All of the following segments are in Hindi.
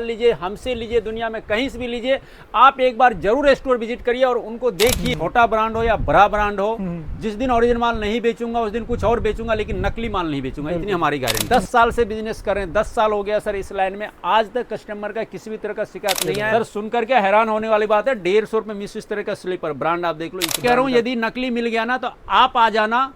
लीजिए, हमसे लीजिए, दुनिया में कहीं से भी लीजिए, आप एक बार जरूर स्टोर विजिट करिए और उनको देखिए। छोटा ब्रांड हो या बड़ा ब्रांड हो, जिस दिन ओरिजिनल माल नहीं बेचूंगा उस दिन कुछ और बेचूंगा, लेकिन नकली माल नहीं बेचूंगा, इतनी हमारी गारंटी। 10 साल से बिजनेस कर रहे हैं, 10 साल हो गया सर इस लाइन में, आज तक कस्टमर का किसी भी तरह का शिकायत नहीं है। सर सुनकर के हैरान होने वाली बात है, 150 रुपए मिस इस तरह का स्लीपर ब्रांड आप देख लो। कह रहा हूँ यदि नकली मिल गया ना तो आप आ जाना,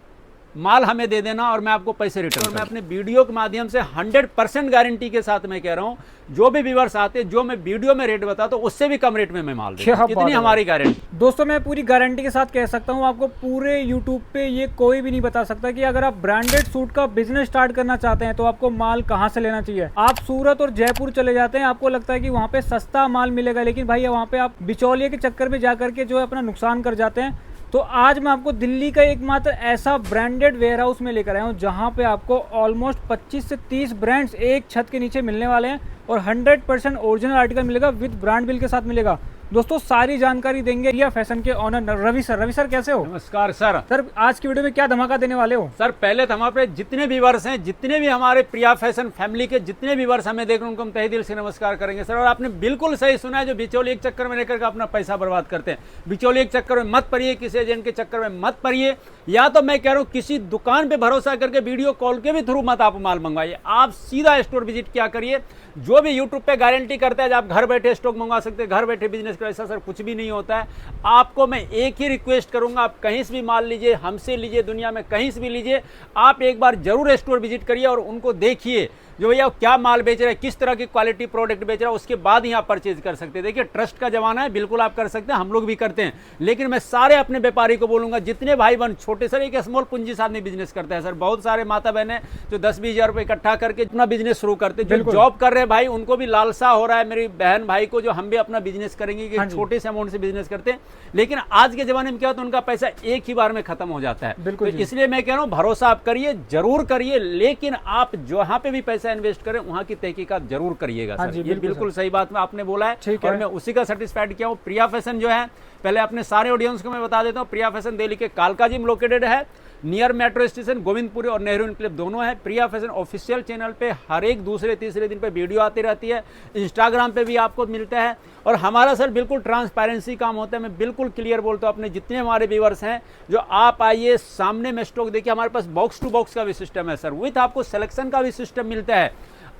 माल हमें दे देना और मैं आपको पैसे रिटर्न। मैं अपने वीडियो के माध्यम से 100% गारंटी के साथ मैं कह रहा हूं, जो भी व्यूअर्स आते हैं, जो मैं वीडियो में रेट बताता हूं उससे भी कम रेट में मैं माल देता हूं, इतनी हमारी गारंटी। दोस्तों मैं पूरी गारंटी के साथ कह सकता हूं आपको, पूरे यूट्यूब पे ये कोई भी नहीं बता सकता कि अगर आप ब्रांडेड सूट का बिजनेस स्टार्ट करना चाहते हैं तो आपको माल कहां से लेना चाहिए। आप सूरत और जयपुर चले जाते हैं, आपको लगता है कि वहां पे सस्ता माल मिलेगा, लेकिन भाई वहां पे आप बिचौलिए के चक्कर में जाकर के जो है अपना नुकसान कर जाते हैं। तो आज मैं आपको दिल्ली का एकमात्र ऐसा ब्रांडेड वेयर हाउस में लेकर आया हूँ जहाँ पे आपको ऑलमोस्ट 25 से 30 ब्रांड्स एक छत के नीचे मिलने वाले हैं और 100% ओरिजिनल आर्टिकल मिलेगा, विद ब्रांड बिल के साथ मिलेगा। दोस्तों सारी जानकारी देंगे प्रिया फैशन के owner Ravi sir. Ravi sir कैसे हो? नमस्कार सर। सर आज की वीडियो में क्या धमाका देने वाले हो? सर पहले तो हमारे जितने व्यूअर्स हैं, जितने भी हमारे प्रिया फैशन फैमिली के जितने व्यूअर्स हमें देख रहे हैं, उनको हम तहे दिल से नमस्कार करेंगे सर। और आपने बिल्कुल सही सुना है, जो बिचौलिए के चक्कर में लेकर के अपना पैसा बर्बाद करते हैं, बिचौलिए के चक्कर में मत पड़िए, किसी एजेंट के चक्कर में मत पड़िए, या तो मैं कह रहा हूँ किसी दुकान पे भरोसा करके वीडियो कॉल के भी थ्रू मत आप माल मंगवाइए, आप सीधा स्टोर विजिट क्या करिए। जो भी यूट्यूब पे गारंटी करता है आप घर बैठे स्टॉक मंगवा सकते हैं, घर बैठे बिजनेस कर, ऐसा सर कुछ भी नहीं होता है। आपको मैं एक ही रिक्वेस्ट करूंगा, आप कहीं से भी माल लीजिए, हमसे लीजिए, दुनिया में कहीं से भी लीजिए, आप एक बार जरूर स्टोर विजिट करिए और उनको देखिए जो भैया क्या माल बेच रहा है, किस तरह की क्वालिटी प्रोडक्ट बेच रहा है, उसके बाद ही आप परचेज कर सकते हैं। देखिए ट्रस्ट का जमाना है, बिल्कुल आप कर सकते हैं, हम लोग भी करते हैं, लेकिन मैं सारे अपने व्यापारी को बोलूंगा, जितने भाई बहन छोटे, सर एक स्मॉल पूंजी साथ में बिजनेस करते हैं सर, बहुत सारे माता बहन है जो 10-20 हजार रुपए इकट्ठा करके अपना बिजनेस शुरू करते हैं। जो जॉब कर रहे हैं भाई उनको भी लालसा हो रहा है, मेरी बहन भाई को, जो हम भी अपना बिजनेस करेंगे कि छोटे से अमाउंट से बिजनेस करते हैं, लेकिन आज के जमाने में क्या होता है, उनका पैसा एक ही बार में खत्म हो जाता है। तो इसलिए मैं कह रहा हूँ भरोसा आप करिए, जरूर करिए, लेकिन आप जहां पे भी पैसा इन्वेस्ट करें वहां की तहकीकात जरूर करिएगा सर। ये बिल्कुल सही बात में आपने बोला है और मैं उसी का सर्टिस्फाइड किया हूँ। प्रिया फैशन जो है, पहले अपने सारे ऑडियंस को मैं बता देता हूँ, प्रिया फैशन दिल्ली के कालका जिम लोकेटेड है, नियर मेट्रो स्टेशन, गोविंदपुरी और नेहरू इनक्लेव दोनों है। प्रिया फैशन ऑफिशियल चैनल पे हर एक दूसरे तीसरे दिन पे वीडियो आती रहती है, इंस्टाग्राम पे भी आपको मिलता है, और हमारा सर बिल्कुल ट्रांसपेरेंसी काम होता है। मैं बिल्कुल क्लियर बोलता हूँ, अपने जितने हमारे व्यूअर्स हैं, जो आप आइए सामने में स्टॉक देखिए, हमारे पास बॉक्स टू बॉक्स का भी सिस्टम है सर, विथ आपको सिलेक्शन का भी सिस्टम मिलता है।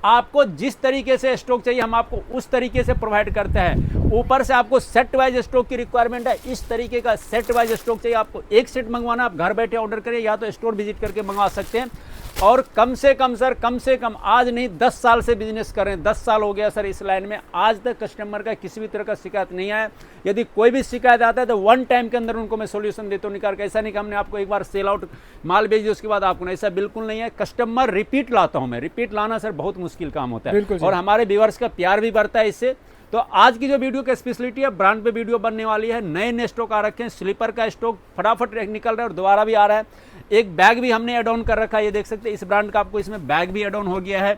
आपको जिस तरीके से स्टॉक चाहिए हम आपको उस तरीके से प्रोवाइड करते हैं। ऊपर से आपको सेट वाइज स्टॉक की रिक्वायरमेंट है, इस तरीके का सेट वाइज स्टॉक चाहिए, आपको एक सेट मंगवाना, आप घर बैठे ऑर्डर करिए या तो स्टोर विजिट करके मंगवा सकते हैं। और कम से कम सर, कम से कम आज नहीं 10 साल से बिजनेस कर रहे हैं, 10 साल हो गया सर इस लाइन में, आज तक कस्टमर का किसी भी तरह का शिकायत नहीं आया। यदि कोई भी शिकायत आता है तो 1 टाइम के अंदर उनको मैं सोल्यूशन देता हूँ निकाल के। ऐसा नहीं कि हमने आपको एक बार सेल आउट माल बेच दिया उसके बाद आपको, ऐसा बिल्कुल नहीं है। कस्टमर रिपीट लाता हूँ मैं, रिपीट लाना सर बहुत मुश्किल काम होता है, और हमारे व्यूअर्स का प्यार भी बढ़ता है इससे। तो आज की जो वीडियो की स्पेशलिटी है, ब्रांड पे वीडियो बनने वाली है, नए नए स्टॉक आ रखे हैं, स्लीपर का स्टॉक फटाफट निकल रहा है और दोबारा भी आ रहा है। एक बैग भी हमने एड ऑन कर रखा है, ये देख सकते हैं, इस ब्रांड का आपको इसमें बैग भी एड ऑन हो गया है,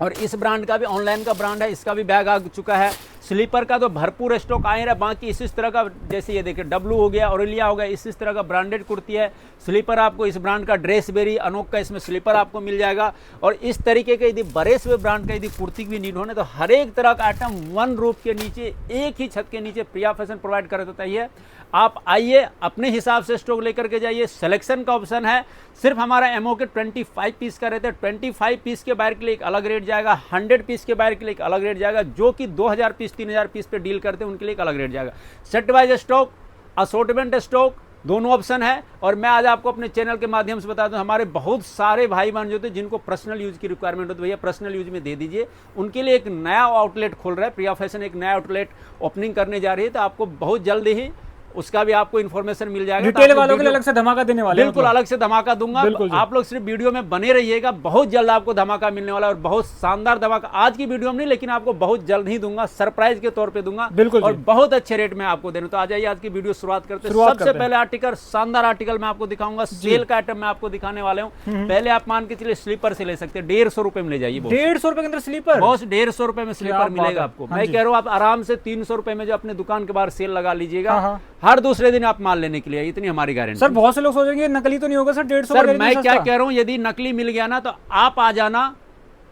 और इस ब्रांड का भी ऑनलाइन का ब्रांड है, इसका भी बैग आ चुका है। स्लीपर का तो भरपूर स्टॉक आए रहा, बाकी इस तरह का, जैसे ये देखिए डब्लू हो गया, ऑरेलिया हो गया, इस तरह का ब्रांडेड कुर्ती है। स्लीपर आपको इस ब्रांड का ड्रेसबेरी, अनोक का इसमें स्लीपर आपको मिल जाएगा। और इस तरीके के यदि बड़े से ब्रांड का यदि कुर्ती भी नीड होने तो हर एक तरह का आइटम वन रूफ के नीचे, एक ही छत के नीचे प्रिया फैशन प्रोवाइड कर देता है। आप आइए, अपने हिसाब से स्टॉक लेकर के जाइए, सिलेक्शन का ऑप्शन है। सिर्फ हमारा एमओ के 25 पीस का रहता है, 25 पीस के बाहर के लिए एक अलग रेट जाएगा, 100 पीस के बाहर के लिए एक अलग रेट जाएगा, जो कि 2000 पीस 3000 पीस पे डील करते हैं उनके लिए एक अलग रेट जाएगा। Set wise stock, assortment stock, दोनों ऑप्शन है। और मैं आज आपको अपने चैनल के माध्यम से बता दूं, हमारे बहुत सारे भाई बहन जो थे जिनको पर्सनल यूज की रिक्वायरमेंट होती है, भैया पर्सनल यूज में दे दीजिए, उनके लिए एक नया आउटलेट खोल रहा है प्रिया फैशन, एक नया आउटलेट ओपनिंग करने जा रही है, तो आपको बहुत जल्द ही उसका भी आपको इन्फॉर्मेशन मिल जाएगा। रिटेल वालों के लिए अलग से धमाका देने वाले हैं, बिल्कुल अलग से धमाका दूंगा। आप लोग सिर्फ वीडियो में बने रहिएगा, बहुत जल्द आपको धमाका मिलने वाला है, और बहुत शानदार धमाका आज की वीडियो में नहीं, लेकिन आपको बहुत जल्द ही दूंगा, सरप्राइज के तौर पे दूंगा, और बहुत अच्छे रेट में आपको देना। तो आ जाइए, आज की वीडियो शुरुआत करते हैं। सबसे पहले आर्टिकल, शानदार आर्टिकल मैं आपको दिखाऊंगा, सेल का आइटम मैं आपको दिखाने वाले हूँ। पहले आप मान के चलिए स्लीपर से ले सकते हैं, 150 रुपए में ले जाइए। 150 रुपए के अंदर स्लीपर, बॉस 150 रुपए में स्लीपर मिलेगा आपको। मैं कह रहा हूँ आप आराम से 300 रुपए में जो अपने दुकान के बाहर सेल लगा लीजिएगा, हर दूसरे दिन आप माल लेने के लिए, इतनी हमारी गारंटी। सर बहुत से लोग सोचेंगे नकली तो नहीं होगा सर, 150। सर मैं क्या कह रहा हूं, यदि नकली मिल गया ना तो आप आ जाना,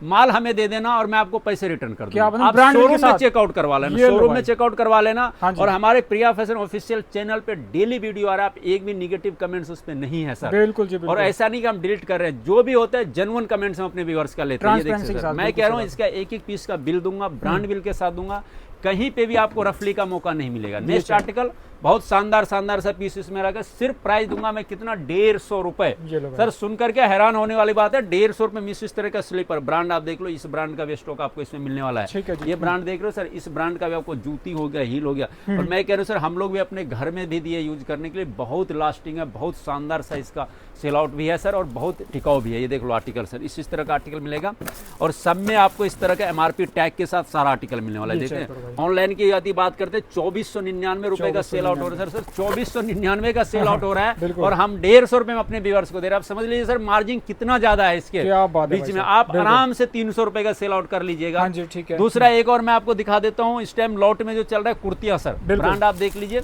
माल हमें दे देना और मैं आपको पैसे रिटर्न कर क्या दूंगा। मतलब आप ब्रांड शोरूम के में साथ? चेकआउट करवा लेना, ये लो शोरूम में भाई। चेकआउट करवा लेना। हाँ जी। और हमारे प्रिया फैशन ऑफिशियल चैनल पे डेली वीडियो आ रहा है, आप एक भी निगेटिव कमेंट्स उस पे नहीं है सर। बिल्कुल जी, और बिल्कुल। ऐसा नहीं कि हम डिलीट कर रहे हैं, जो भी होता है जेन्युइन कमेंट्स हम अपने व्यूअर्स का लेते हैं। ये Transparency देखिए के सर, साथ, मैं बिल्कुल कह रहा हूँ सही इसका एक एक पीस का बिल दूंगा, ब्रांड बिल के साथ दूंगा, कहीं पे भी आपको रफली का मौका नहीं मिलेगा। नेक्स्ट आर्टिकल बहुत शानदार शानदार सा पीस इसमें रखा, सिर्फ प्राइस दूंगा मैं कितना, 150 रुपए। ये लो भाई। सर सुनकर के हैरान होने वाली बात है, 150 रुपए में इस तरह का स्लीपर ब्रांड आप देख लो, इस ब्रांड का भी स्टॉक आपको इसमें मिलने वाला है। ठीक है जी। ये ब्रांड देख रहे हो सर, इस ब्रांड का भी आपको जूती हो गया, हील हो गया। और मैं कह रहा हूँ सर, हम लोग भी अपने घर में भी दिए यूज करने के लिए, बहुत लास्टिंग है, बहुत शानदार सा इसका सेल आउट भी है सर, और बहुत टिकाऊ भी है। ये देख लो आर्टिकल सर, इस तरह का आर्टिकल मिलेगा और सब में आपको इस तरह का MRP टैग के साथ सारा आर्टिकल मिलने वाला है। ये देखते चेक करो हैं भाई। ऑनलाइन की यदि बात करते हैं 2499 रुपए का सेल आउट हो रहा है सर, 2499 का सेल आउट हो रहा है बिल्कुल। और हम 150 रुपए में अपने व्यूअर्स को दे रहे हैं। आप समझ लीजिए सर, मार्जिन कितना ज्यादा है इसके क्या बात है बीच भाई में। साहब, आप बिल्कुल। आराम से 300 रुपए का सेल आउट कर लीजिएगा। हाँ जी, ठीक है। दूसरा एक और मैं आपको दिखा देता हूँ, इस टाइम लॉट में जो चल रहा है कुर्तियां सर, बिल्कुल। ब्रांड आप देख लीजिए,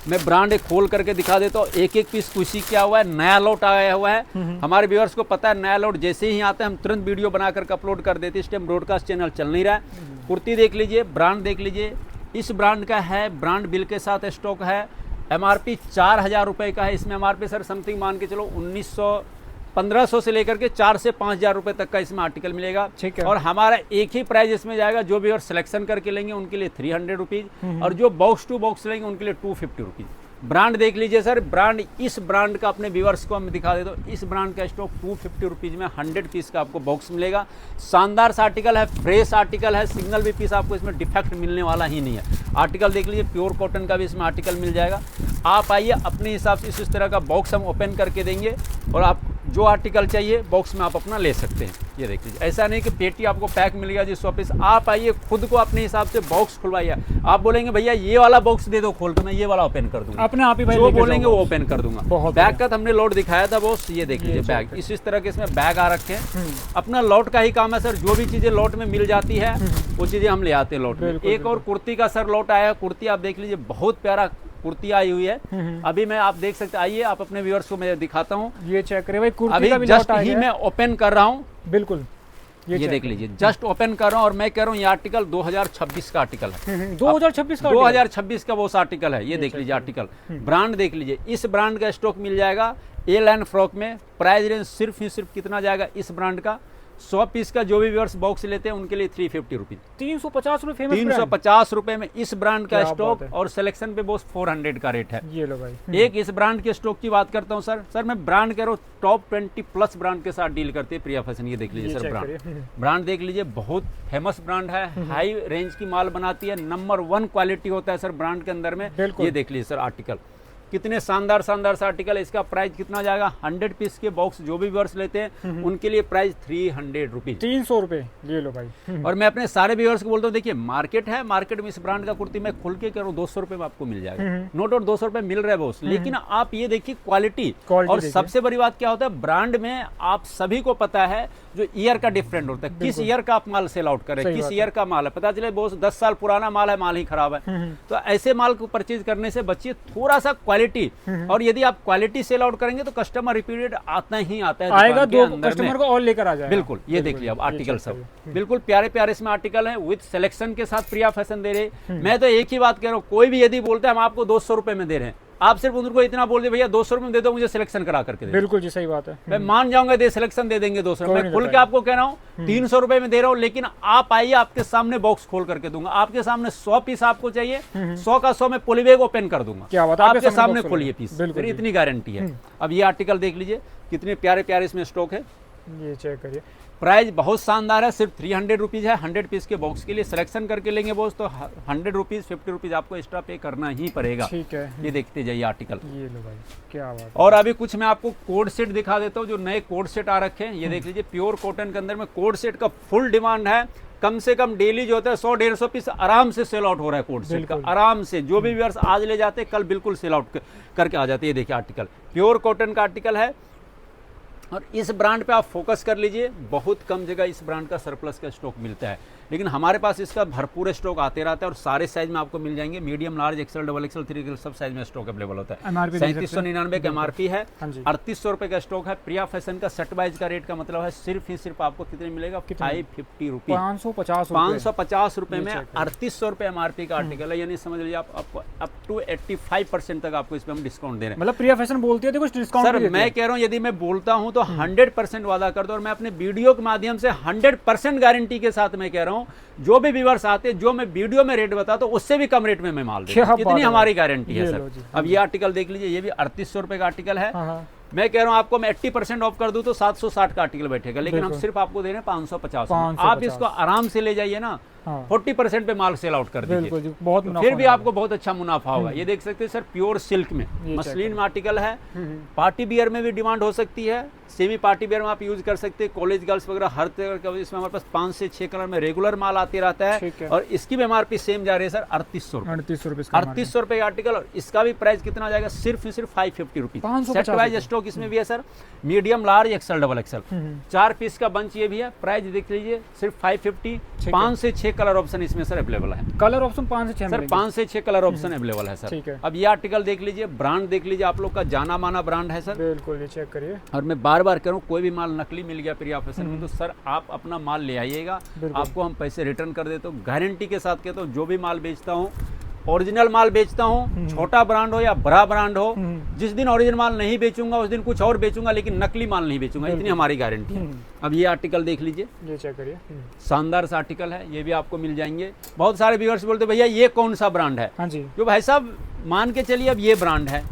मैं ब्रांड एक खोल करके दिखा देता हूँ। एक एक पीस खुशी क्या हुआ है, नया लॉट आया हुआ है। हमारे व्यूअर्स को पता है, नया लॉट जैसे ही आता है हम तुरंत वीडियो बना करके अपलोड कर देते हैं। इस टाइम ब्रॉडकास्ट चैनल चल नहीं रहा है। कुर्ती देख लीजिए, ब्रांड देख लीजिए, इस ब्रांड का है, ब्रांड बिल के साथ स्टॉक है। MRP 4000 रुपए का है। इसमें MRP सर समथिंग मान के चलो 1500 से लेकर के 4 से 5000 रुपए तक का इसमें आर्टिकल मिलेगा। ठीक है। और हमारा एक ही प्राइस इसमें जाएगा, जो भी और सिलेक्शन करके लेंगे उनके लिए 300 रुपीज, और जो बॉक्स टू बॉक्स लेंगे उनके लिए 250 रुपीज। ब्रांड देख लीजिए सर, ब्रांड, इस ब्रांड का अपने व्यूअर्स को हम दिखा देता हूँ। इस ब्रांड का स्टॉक 250 रुपीज में 100 पीस का आपको बॉक्स मिलेगा। शानदार सा आर्टिकल है, फ्रेश आर्टिकल है, सिंगल भी पीस आपको इसमें डिफेक्ट मिलने वाला ही नहीं है। आर्टिकल देख लीजिए, प्योर कॉटन का भी इसमें आर्टिकल मिल जाएगा। आप आइए, अपने हिसाब से इस तरह का बॉक्स हम ओपन करके देंगे और आप जो आर्टिकल चाहिए बॉक्स में आप अपना ले सकते हैं। ये देख लीजिए, ऐसा नहीं कि पेटी आपको पैक मिल गया जी 100 पीस। आप आइए, खुद को अपने हिसाब से बॉक्स खुलवाइए। आप बोलेंगे भैया ये वाला बॉक्स दे दो खोल के, मैं ये वाला ओपन कर दूंगा, अपने आप ही भाई जो लेके बोलेंगे जाओ। वो ओपन कर दूंगा। बहुत बैग का तो हमने लोड दिखाया था बॉस, ये देख लीजिए बैग, इस तरह के इसमें बैग आ रखे हैं। अपना लॉट का ही काम है सर, जो भी चीजें लॉट में मिल जाती है वो चीजें हम ले आते हैं लॉट में। बिल्कुल, एक और कुर्ती का सर लॉट आया है। कुर्ती आप देख लीजिए, बहुत प्यारा कुर्ती आई हुई है। अभी मैं, आप देख सकते, आइए आप अपने व्यूअर्स को मैं दिखाता हूँ। ये चेक करिए भाई, कुर्ती अभी का भी जस्ट लॉट आ ही गया मैं है। ओपन कर रहा हूँ, बिल्कुल, ये चेक देख लीजिए, जस्ट ओपन कर रहा हूँ। और मैं कह रहा हूँ ये आर्टिकल 2026 का आर्टिकल है। 2026 का 2026 का वो आर्टिकल है। ये देख लीजिए आर्टिकल, ब्रांड देख लीजिए, इस ब्रांड का स्टॉक मिल जाएगा ए लाइन फ्रॉक में। प्राइस रेंज सिर्फ ही सिर्फ कितना जाएगा इस ब्रांड का, 100 पीस का जो भी व्यूअर्स बॉक्स लेते हैं उनके लिए 350 रुपीज, 350 रुपए फेमस 350 रुपए में इस ब्रांड का क्या स्टॉक। बात है। और सिलेक्शन पे बॉस 400 का रेट है। ये लो भाई। एक इस ब्रांड के स्टॉक की बात करता हूँ सर मैं ब्रांड कह रहा हूँ, टॉप 20 प्लस ब्रांड के साथ डील करते हैं प्रिया फैशन। ये देख लीजिए ये सर, चेक ब्रांड करिए। ब्रांड देख लीजिए, बहुत फेमस ब्रांड है, हाई रेंज की माल बनाती है, नंबर 1 क्वालिटी होता है सर ब्रांड के अंदर में। बिल्कुल। ये देख लीजिए सर आर्टिकल, कितने शानदार शानदार सा आर्टिकल है। इसका प्राइस कितना जाएगा, 100 पीस के बॉक्स जो भी व्यूअर्स लेते हैं उनके लिए प्राइस 300 रुपीज, 300 रुपए। ये लो भाई। और मैं अपने सारे व्यूअर्स को बोलता हूँ, देखिए मार्केट है, मार्केट में इस ब्रांड का कुर्ती मैं खुल के करूँ 200 रुपए में आपको मिल जाएगा। नो डाउट 200 रुपए मिल रहा है बॉस, लेकिन आप ये देखिए क्वालिटी। और देखिए। सबसे बड़ी बात क्या होता है, ब्रांड में आप सभी को पता है जो ईयर का डिफरेंट होता है, किस ईयर का आप माल सेल आउट करें, सही किस बात ईयर का माल है। पता चले बॉस 10 साल पुराना माल है, माल ही खराब है। तो ऐसे माल को परचेज करने से बचिए, थोड़ा सा क्वालिटी। और यदि आप क्वालिटी सेल आउट करेंगे तो कस्टमर रिपीटेड आता ही आता है आएगा, दुकान के दो अंदर कस्टमर में। को और लेकर आ जाएगा। बिल्कुल, ये देख लिया अब आर्टिकल चेक सब करिए। बिल्कुल प्यारे प्यारे इसमें आर्टिकल हैं, विद सिलेक्शन के साथ प्रिया फैशन दे रहे। मैं तो एक ही बात कह रहा हूँ, कोई भी यदि बोलता है हम आपको 200 रुपए में दे रहे हैं, आप सिर्फ उनको इतना बोल दे भैया 200 रुपए में दे दो, मुझे सिलेक्शन करा करके दे दो। बिल्कुल जी, सही बात है। मैं मान जाऊंगा, दे सिलेक्शन दे देंगे 200। कोई मैं नहीं खुल के बताएगा। आपको कह रहा हूँ 300 रुपए में दे रहा हूँ, लेकिन आप आइए, आपके सामने बॉक्स खोल करके दूंगा, आपके सामने 100 पीस आपको चाहिए, 100 का 100 में पॉलीबैग ओपन कर दूंगा। क्या बात है, आपके सामने सामने box खोलिए खोलेगा। पीस, बिल्कुल फिर जी। इतनी गारंटी है। अब ये आर्टिकल देख लीजिए, कितने प्यारे प्यारे इसमें स्टॉक है। ये चेक करिए। प्राइस बहुत शानदार है, सिर्फ 300 रुपीज़ है। 100 पीस के बॉक्स के लिए सिलेक्शन करके लेंगे बॉस तो 100 रुपीज़ 50 रुपीज़ आपको एक्स्ट्रा पे करना ही पड़ेगा। ठीक है। ये देखते जाइए आर्टिकल। ये लो भाई, क्या बात है। और अभी कुछ मैं आपको कोड सेट दिखा देता हूँ, जो नए कोड सेट आ रखे हैं। ये देख लीजिए, प्योर कॉटन के अंदर में कोड सेट का फुल डिमांड है। कम से कम डेली जो होता है 100-150 पीस आराम से सेल आउट हो रहा है कोड सेट का, बिल्कुल। आराम से। जो भी व्यूअर्स आज ले जाते हैं कल बिल्कुल सेल आउट करके आ जाते हैं। ये देखिए आर्टिकल, प्योर कॉटन का आर्टिकल है। और इस ब्रांड पे आप फोकस कर लीजिए, बहुत कम जगह इस ब्रांड का सरप्लस का स्टॉक मिलता है। लेकिन हमारे पास इसका भरपूर स्टॉक आते रहता है और सारे साइज में आपको मिल जाएंगे, medium, large, XL, double XL, 3XL सब साइज में स्टॉक अवेलेबल होता है। MRP 3799 का MRP है, हाँ जी। 3800 रुपए का स्टॉक है। प्रिया फैशन का सेट वाइज का रेट का मतलब है सिर्फ ही सिर्फ आपको कितने मिलेगा, 550 रुपीज, 550 रुपए में 3800 रुपए MRP का आर्टिकल है। यानी समझ लीजिए आपको अप टू 85% तक आपको इसमें हम डिस्काउंट दे रहे हैं। मतलब प्रिया फैशन बोलती है तो कुछ डिस्काउंट सर मैं कह रहा हूँ यदि मैं बोलता हूँ तो 100% वादा कर दो, और मैं अपने वीडियो के माध्यम से 100% गारंटी के साथ मैं कह रहा हूँ, जो भी व्यूअर्स आते हैं, जो मैं वीडियो में रेट बताता हूँ उससे भी कम रेट में मैं माल देता हूँ। इतनी हमारी गारंटी है सर। अब ये आर्टिकल देख लीजिए, ये भी 3800 रुपए का आर्टिकल है। मैं कह रहा हूँ आपको मैं 80% ऑफ कर दूं तो 760 का आर्टिकल बैठेगा, लेकिन हम सिर्फ आपको दे रहे हैं 550। आप इसको आराम से ले जाइए ना, 40% पे माल सेल आउट कर दीजिए, बहुत तो फिर भी आपको बहुत अच्छा मुनाफा होगा। ये देख सकते हैं सर, प्योर सिल्क में मसलिन में आर्टिकल है। पार्टी बियर में भी डिमांड हो सकती है, सेमी पार्टी बियर में आप यूज कर सकते हैं, कॉलेज गर्ल्स वगैरह हर तरह का। इसमें हमारे पास 5 से 6 कलर में रेगुलर माल आते रहता है, और इसकी भी MRP सेम जा रही है सर 3800 रुपए का आर्टिकल। और इसका भी प्राइस कितना जाएगा, सिर्फ 550 रुपीज। सेट वाइज स्टॉक इसमें भी है sir, medium, large, XL, double XL, 4 piece का बंच ये भी है। प्राइस देख लीजिए सिर्फ 550। 5 से 6 कलर ऑप्शन इसमें सर अवेलेबल है। कलर ऑप्शन 5 से 6 सर 5 से 6 कलर ऑप्शन अवेलेबल है सर। अब ये आर्टिकल देख लीजिए, ब्रांड देख लीजिए, आप लोग का जाना माना ब्रांड है सर। बिल्कुल, ये चेक करिए। और मैं बार बार कह रहा हूँ, कोई भी माल नकली मिल गया प्रिया फैशन में तो सर आप अपना माल ले आइएगा, आपको हम पैसे रिटर्न कर देते हो। गारंटी के साथ कहता हूँ, जो भी माल बेचता हूँ ओरिजिनल माल बेचता हूँ, छोटा ब्रांड हो या बड़ा ब्रांड हो। जिस दिन ओरिजिनल माल नहीं बेचूंगा उस दिन कुछ और बेचूंगा, लेकिन नकली माल नहीं बेचूंगा, इतनी हमारी गारंटी है। अब ये आर्टिकल देख लीजिए, ये चेक करिए, शानदार सा आर्टिकल है, ये भी आपको मिल जाएंगे। बहुत सारे व्यूअर्स बोलते भैया ये कौन सा ब्रांड है। हाँ जी। जो भाई साहब मान के चलिए अब ये ब्रांड है,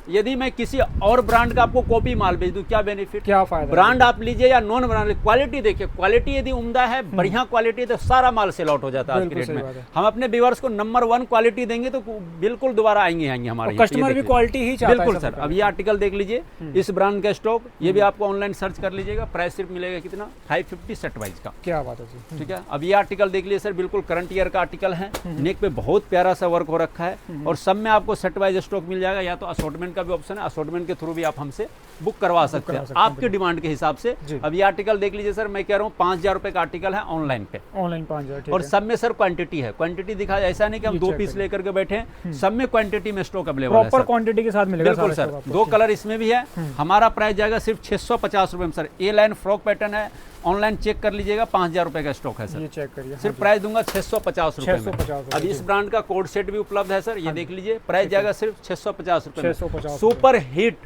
यदि मैं किसी और ब्रांड का आपको कॉपी माल बेच दूं, क्या बेनिफिट, क्या फायदा। ब्रांड आप लीजिए या नॉन ब्रांड, क्वालिटी देखिए, क्वालिटी यदि उम्दा है, बढ़िया क्वालिटी, तो सारा माल सेल आउट हो जाता है आज के रेट में। हम अपने व्यूअर्स को नंबर 1 क्वालिटी देंगे तो बिल्कुल दोबारा आएंगे हमारे कस्टमर भी क्वालिटी ही चाहता है। बिल्कुल सर। अब ये आर्टिकल देख लीजिए, इस ब्रांड का स्टॉक, ये भी आपको ऑनलाइन सर्च कर लीजिएगा, प्राइस सिर्फ मिलेगा कितना, 550 सेट वाइज का। क्या बात है जी। ठीक है। अब ये आर्टिकल देख लीजिए सर, बिल्कुल करंट ईयर का आर्टिकल है, नेक पे बहुत प्यारा सा वर्क हो रखा है, और सब में आपको सेट वाइज स्टॉक मिल जाएगा। या तो असॉर्टमेंट का भी ऑप्शन है, असॉर्टमेंट के थ्रू भी आप हमसे बुक करवा सकते हैं आपके डिमांड के हिसाब से। अब ये आर्टिकल देख लीजिए सर, मैं कह रहा हूँ 5000 रुपए का आर्टिकल है ऑनलाइन पे, ऑनलाइन 5000। और सब में सर क्वांटिटी है, क्वांटिटी दिखा, ऐसा नहीं कि हम 2 पीस लेकर के बैठे, सब में क्वांटिटी में स्टॉक अवेलेबल है, प्रॉपर क्वांटिटी के साथ मिलेगा। बिल्कुल सर। 2 कलर इसमें भी है। हमारा प्राइस जाएगा सिर्फ 650 रुपए में सर। ए लाइन फ्रॉक पैटर्न है, ऑनलाइन चेक कर लीजिएगा, 5000 रुपए का स्टॉक है सर। ये चेक करिए, सिर्फ प्राइस दूंगा 650 रुपए में। अब इस ब्रांड का कोड सेट भी उपलब्ध है सर, ये देख लीजिए, प्राइस जाएगा सिर्फ 650 रुपए में। सुपर हिट,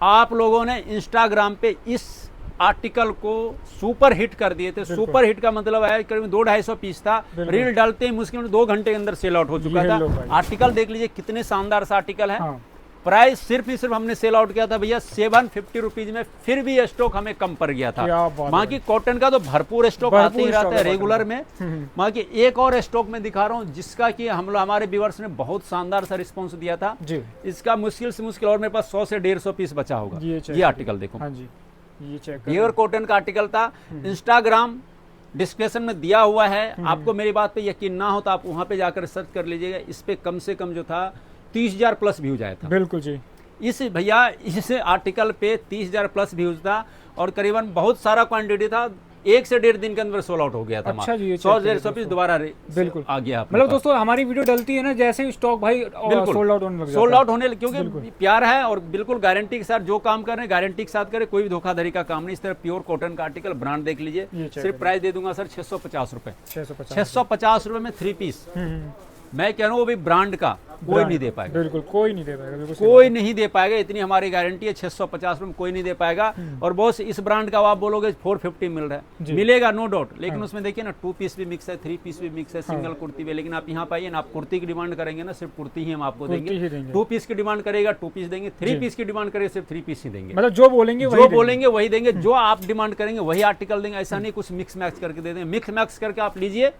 आप लोगों ने इंस्टाग्राम पे इस आर्टिकल को सुपर हिट कर दिए थे। सुपर हिट का मतलब है करीब 200-250 पीस था, रील डालते ही मुश्किल में 2 घंटे के अंदर सेल आउट हो चुका था। आर्टिकल देख लीजिए, कितने शानदार सा आर्टिकल है। प्राइस सिर्फ ही सिर्फ हमने सेल आउट किया था भैया 750 रुपीज में, फिर भी स्टॉक हमें कम पड़ गया था। बाकी कॉटन का तो भरपूर स्टॉक आते ही रहता है रेगुलर में। बाकी एक और स्टॉक में दिखा रहा हूँ, जिसका कि हम लोग हमारे व्यूअर्स ने बहुत शानदार सा रिस्पॉन्स दिया था जी। इसका मुश्किल से मुश्किल और मेरे पास 100 से 150 पीस बचा होगा। ये आर्टिकल देखो, ये चेक, प्योर कॉटन का आर्टिकल था। इंस्टाग्राम डिस्क्रिप्शन में दिया हुआ है, आपको मेरी बात पे यकीन ना हो तो आप वहां पे जाकर सर्च कर लीजिएगा। इस पे कम से कम जो था 30,000 प्लस व्यूज आया था। बिल्कुल जी। इस भैया इस आर्टिकल पे 30,000 प्लस व्यूज था, और करीबन बहुत सारा क्वांटिटी था, 1 से 1.5 दिन के अंदर सोल्ड आउट हो गया था। अच्छा जी, 100-150 पीस दोबारा बिल्कुल आ गया। मतलब दोस्तों हमारी वीडियो डलती है ना, जैसे ही स्टॉक भाई सोल्ड आउट होने लग जाता है। सोल्ड आउट होने, क्योंकि प्यार है और बिल्कुल गारंटी के साथ जो काम कर रहे हैं गारंटी के साथ करें, कोई भी धोखाधड़ी का काम नहीं। इस तरह प्योर कॉटन का आर्टिकल, ब्रांड देख लीजिए, सिर्फ प्राइस दे दूंगा सर 650 रुपए। 650 रुपए में 3 पीस। मैं कह रहा हूँ वो भी ब्रांड का, कोई नहीं दे पाएगा। बिल्कुल कोई नहीं दे पाएगा, कोई नहीं दे पाएगा, इतनी हमारी गारंटी है। 650 रुपए में कोई नहीं दे पाएगा। और बॉस इस ब्रांड का आप बोलोगे 450 मिल रहा है, मिलेगा नो डाउट, लेकिन उसमें देखिए ना 2 पीस भी मिक्स है, 3 पीस भी मिक्स है, सिंगल कुर्ती भी। लेकिन आप यहाँ पाइए ना, आप कुर्ती की डिमांड करेंगे ना, सिर्फ कुर्ती ही हम आपको देंगे। 2 पीस की डिमांड करेगा 2 पीस देंगे, 3 पीस की डिमांड करेगा सिर्फ 3 पीस ही देंगे। मतलब जो बोलेंगे वही देंगे, जो आप डिमांड करेंगे वही आर्टिकल देंगे। ऐसा नहीं कुछ मिक्स मैक्स करके दे देंगे। मिक्स मैक्स करके आप लीजिए,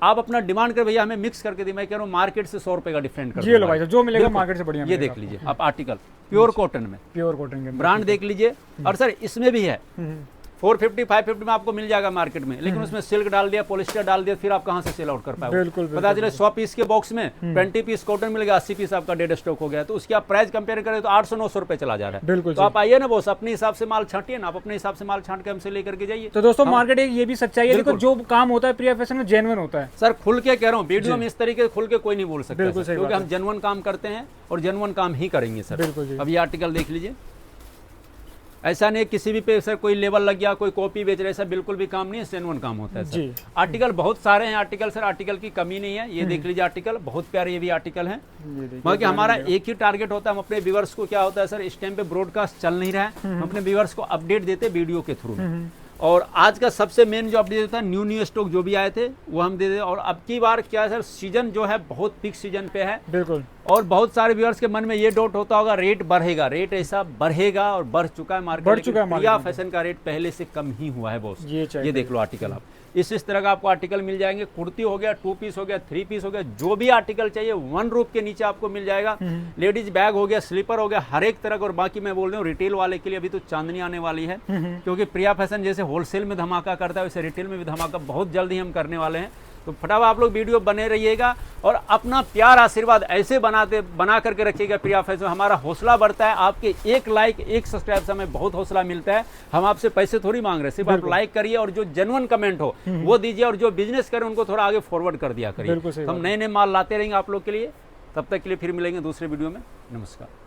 आप अपना डिमांड कर भैया हमें मिक्स करके दी, मैं कह रहा हूँ मार्केट से 100 रुपए का डिफरेंट कर लो भाई, जो मिलेगा मार्केट से बढ़िया। ये देख लीजिए आप आर्टिकल प्योर कॉटन में, प्योर कॉटन के ब्रांड देख लीजिए। और सर इसमें भी है 450 550 में आपको मिल जाएगा मार्केट में, लेकिन उसमें सिल्क डाल दिया, पॉलिस्टर डाल दिया, फिर आप कहाँ से सेल आउट कर पाओगे। बिल्कुल, पता चले 100 पीस के बॉक्स में 20 पीस कॉटन मिल गया, 80 पीस आपका डेड स्टॉक हो गया, तो उसकी आप प्राइस कंपेयर करें तो 800-900 रुपए चला जा रहा है। बिल्कुल तो आप आइए ना बॉस, अपने हिसाब से माल छांटिए ना, आप अपने हिसाब से माल छांट के हमसे लेकर के जाइए। तो दोस्तों मार्केट एक ये भी सच्चाई है, देखो जो काम होता है प्रिया फैशन में जेन्युइन होता है। सर खुल के कह रहा हूँ, वीडियो में इस तरीके खुल के कोई नहीं बोल सकता बिल्कुल सही क्योंकि बात हम जेन्युइन काम करते हैं और जेन्युइन काम ही करेंगे सर। बिल्कुल जी। अब ये आर्टिकल देख लीजिए, ऐसा नहीं किसी भी पे सर कोई लेबल लग गया, कोई कॉपी बेच रहे, ऐसा बिल्कुल भी काम नहीं है, जेन्युइन काम होता है जी। सर। आर्टिकल बहुत सारे हैं आर्टिकल सर, आर्टिकल की कमी नहीं है। ये देख लीजिए आर्टिकल, बहुत प्यारे ये भी आर्टिकल है। बाकी हमारा एक ही टारगेट होता है, हम अपने व्यूअर्स को, क्या होता है सर, इस टाइम पे ब्रॉडकास्ट चल नहीं रहा है, हम अपने व्यूअर्स को अपडेट देते वीडियो के थ्रू। और आज का सबसे मेन जो अपडेट होता है, न्यू स्टॉक जो भी आए थे वो हम दे दे। और अब की बार क्या है सर, सीजन जो है बहुत पीक सीजन पे है। बिल्कुल। और बहुत सारे व्यूअर्स के मन में ये डाउट होता होगा रेट बढ़ेगा, रेट ऐसा बढ़ेगा और बढ़ चुका है मार्केट, बढ़ चुका है प्रिया फैशन का रेट पहले से कम ही हुआ है बॉस। ये देख लो आर्टिकल, आप इस तरह का आपको आर्टिकल मिल जाएंगे। कुर्ती हो गया, 2 पीस हो गया, 3 पीस हो गया, जो भी आर्टिकल चाहिए 1 रूप के नीचे आपको मिल जाएगा। लेडीज बैग हो गया, स्लीपर हो गया, हर एक तरह का। और बाकी मैं बोल रहा हूँ रिटेल वाले के लिए अभी तो चांदनी आने वाली है, क्योंकि प्रिया फैशन जैसे होलसेल में धमाका करता है वैसे रिटेल में भी धमाका बहुत जल्दी हम करने वाले हैं। तो फटाफट आप लोग वीडियो बने रहिएगा और अपना प्यार आशीर्वाद ऐसे बना करके रखिएगा प्रिया फैशन। हमारा हौसला बढ़ता है, आपके 1 लाइक 1 सब्सक्राइब से हमें बहुत हौसला मिलता है। हम आपसे पैसे थोड़ी मांग रहे हैं, सिर्फ आप लाइक करिए और जो जेन्युइन कमेंट हो वो दीजिए, और जो बिजनेस करें उनको थोड़ा आगे फॉरवर्ड कर दिया करिए। हम नए नए माल लाते रहेंगे आप लोग के लिए। तब तक के लिए फिर मिलेंगे दूसरे वीडियो में। नमस्कार।